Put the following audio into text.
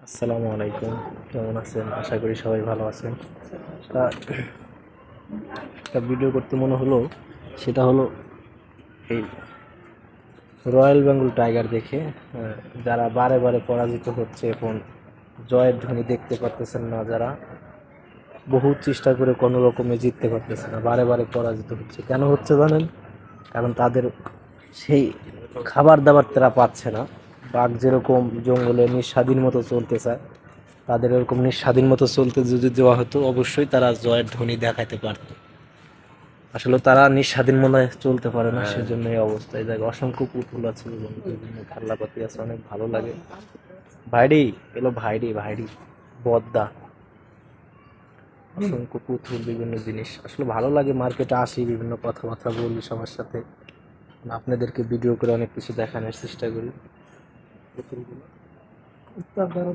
আসসালামু আলাইকুম, কেমন আছেন? আশা করি সবাই ভালো আছেন। তা একটা ভিডিও করতে মনে হলো, সেটা হলো এই রয়্যাল বেঙ্গল টাইগার দেখে যারা বারে বারে পরাজিত হচ্ছে, এখন জয়ের ধ্বনি দেখতে পারতেছেন না, যারা বহু চেষ্টা করে কোনো রকমে জিততে পারতেছে না, বারে বারে পরাজিত হচ্ছে। কেন হচ্ছে জানেন? কারণ তাদের সেই খাবার দাবার তারা পাচ্ছে না। বাঘ যেরকম জঙ্গলে নিঃস্বাধীন মতো চলতে চায়, তাদের এরকম নিঃস্বাধীন মতো চলতে যদি দেওয়া হতো, অবশ্যই তারা জয়ের ধ্বনি দেখাতে পারত। আসলে তারা নিঃস্বাধীন মনে হয় চলতে পারে না, সেজন্য এই অবস্থায়। দেখ, অসংখ্য পুতুল আছে এবং বিভিন্ন খেলনাপাতি আছে, অনেক ভালো লাগে। ভাইডি এলো, ভাইডি ভাইডি বদ্দা, অসংখ্য পুতুল, বিভিন্ন জিনিস আসলে ভালো লাগে। মার্কেটে আসি, বিভিন্ন কথাবার্তা বলি সবার সাথে, আপনাদেরকে ভিডিও করে অনেক কিছু দেখানোর চেষ্টা করি পুতুলগুলো।